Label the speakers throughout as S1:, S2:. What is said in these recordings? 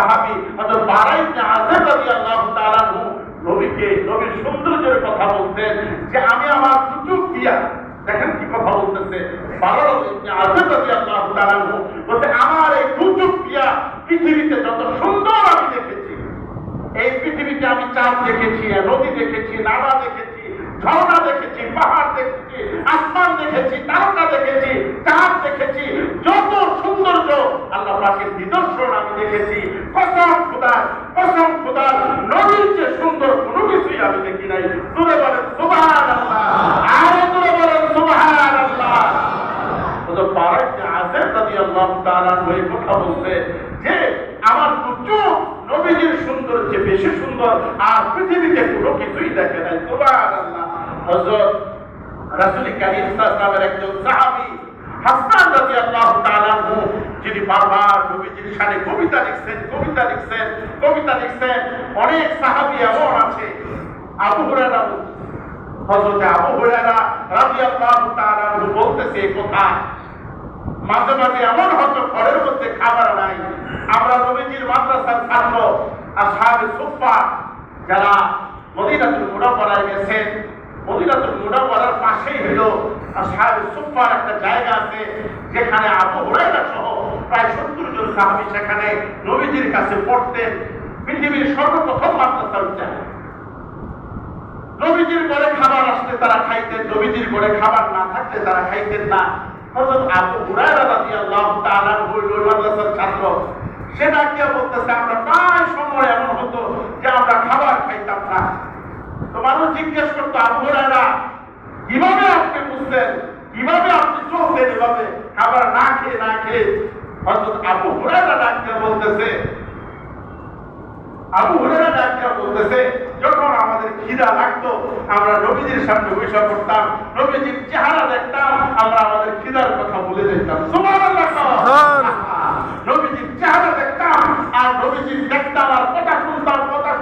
S1: সাহাবী হযরত বারা ইবনে আযিব রাদিয়াল্লাহু তাআলা আনহু নবীর সৌন্দর্যের কথা বলতেন যে আমি আমার দুচোখ দিয়া, দেখেন কি কথা বলতেছে, বারা ইবনে আযিব রাদিয়াল্লাহু তাআলা আনহু বলতে আমার এই দুচোখ দিয়া পৃথিবীতে যত সুন্দর আমি দেখেছি, এই পৃথিবীতে আমি চাঁদ দেখেছি, নদী দেখেছি, নালা দেখেছি, ঝর্ণা দেখেছি, পাহাড় দেখেছি, আসমান দেখেছি, তারকা দেখেছি, চাঁদ দেখেছি, যত সৌন্দর্য আল্লাহ পাকের নিদর্শন আমি দেখেছি। কসম খোদার নবীর যে সুন্দর কোনো কিছুই আমি দেখি নাই। জোরে বলেন সুবহানাল্লাহ, আরো জোরে বলেন সুবহানাল্লাহ। হযরত বারা ইবনে আযিব রাদিয়াল্লাহু তাআলা আনহু এই কথা বলতে যে আমার চোখ নবীজির সৌন্দর্যে বেশি সুন্দর আর পৃথিবীতে কোনো কিছুই দেখে নাই। সুবহানাল্লাহ। হযরত রাসূল কারীম সাল্লাল্লাহু আলাইহি একজন সাহাবী হাসান রাদিয়াল্লাহু তাআলা আনহু যিনি বারবার নবীজির শানে কবিতা লিখছেন। অনেক সাহাবী এমন আছে, আবু হুরায়রা, হযরত আবু হুরায়রা রাদিয়াল্লাহু তাআলা আনহু বলতেছে এই কথা, মাঝে মাঝে এমন হতো ঘরের মধ্যে খাবার নাই, আমরা নবীজির মাদ্রাসার ছাত্র আসহাবে সুফফা যারা মদিনাতুল মুনাওয়ারায় গেছেন, মদিনাতুল মুনাওয়ারার পাশেই হলো আসহাবে সুফফার একটা জায়গা আছে যেখানে আবু হুরায়রা সহ প্রায় 70 জন সাহাবী সেখানে নবীজির কাছে পড়তেন। পৃথিবীর সর্বপ্রথম মাদ্রাসা ওইটা। নবীজির ঘরে খাবার আসলে তারা খাইতেন, নবীজির ঘরে খাবার না থাকলে তারা খাইতেন না। হযরত আবু হুরায়রা রাদিয়াল্লাহু তাআলা আনহু ওই মাদ্রাসার ছাত্র, সে ডাকিয়া বলতেছে আমরা প্রায় সময় এমন হতো যে আমরা খাবার খাইতাম না। তো মানুষ জিজ্ঞেস করতো, আবু হুরায়রা কিভাবে আপনি বুঝলেন, কিভাবে আপনি চলতেন এভাবে খাবার না খেয়ে? হযরত আবু হুরায়রা ডাকিয়া বলতেছে যখন আমাদের খিদা লাগতো আমরা নবীজির সামনে বসে পড়তাম, নবীজির চেহারা দেখতাম, আমরা আমাদের খিদার কথা ভুলে যেতাম। সুবহানাল্লাহ। নবীজির চেহারা দেখতাম আর নবীজির দেখতাম আর কথা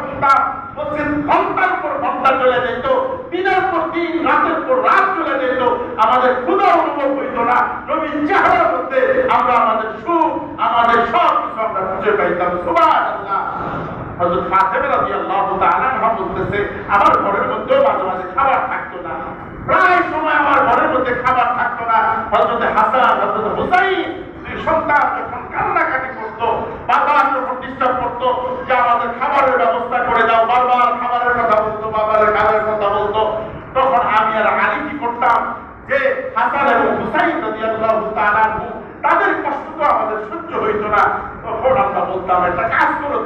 S1: শুনতাম। বলছেন ঘন্টার পর ঘন্টা চলে যেত, দিনের পর দিন, রাতের পর রাত চলে যেত, আমাদের ক্ষুধা অনুভব হইত না। নবীর চেহারার মধ্যে আমরা আমাদের সুখ, আমাদের সব কিছু আমরা খুঁজে পাইতাম। সুবহানাল্লাহ। হযরত ফাতেমা রাদিয়াল্লাহু তাআলা আনহা বলতেছে আমার ঘরের মধ্যে মাঝে মাঝে খাবার থাকতো না, প্রায় সময় আমার ঘরের মধ্যে খাবার থাকতো না। হযরত হাসান, হযরত হুসাইন দুই সন্তান যখন কান্নাকাটি করতো, বারবার যখন ডিস্টার্ব করতো যে আমাদের খাবারের ব্যবস্থা করে দাও, বারবার খাবারের কথা বলতো, বাবারের খাবারের কথা বলতো, তখন আমি আর আলী কি করতাম যে হাসান এবং হুসাইন রাদিয়াল্লাহু তাআলা আনহু তাদের কষ্ট তো আমাদের সহ্য হইতো না। তখন আমরা বলতাম একটা কাজ করো,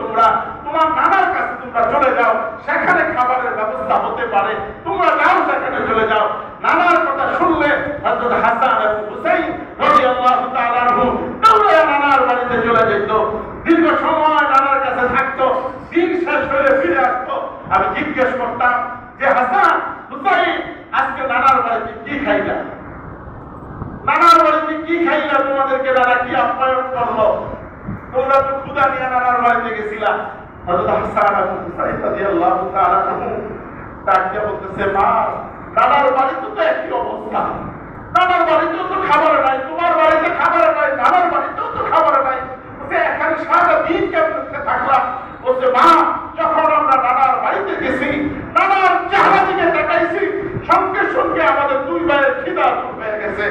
S1: তোমার নানার কাছে তোমরা চলে যাও, সেখানে খাবারের ব্যবস্থা হতে পারে, তোমরা যাও সেখানে চলে যাও। নানার কথা শুনলে হযরত হাসান এবং হুসাইন রাদিয়াল্লাহু তাআলা আনহু দৌড়ে নানার বাড়িতে চলে যেত, দীর্ঘ সময় নানার কাছে থাকতো, দিন শেষ হলে ফিরে আসতো। আমি জিজ্ঞেস করতাম যে হাসান, হুসাইন আজকে নানার বাড়িতে কি খাইলা? তোমাদেরকে নানা কি আপ্যায়ন করলো? তোমরা তো ক্ষুধা নিয়ে নানার বাড়িতে গেছিলা। হযরত হাসান এবং হুসাইন রাদিয়াল্লাহু তাআলা আনহু ডাকিয়া বলতেছে মা, নানার বাড়িতে তো একই অবস্থা, নানার বাড়িতেও তো খাবার নাই, তোমার বাড়িতে খাবার নাই, নানার বাড়িতেও তো খাবার নাই, এখানে সারা দিন কেমন থাকলাম? বলছে মা, যখন আমরা নানার বাড়িতে গেছি, নানার চেহারা দিকে তাকাইছি, সঙ্গে সঙ্গে আমাদের দুই ভাইয়ের খিদা দূর হয়ে গেছে।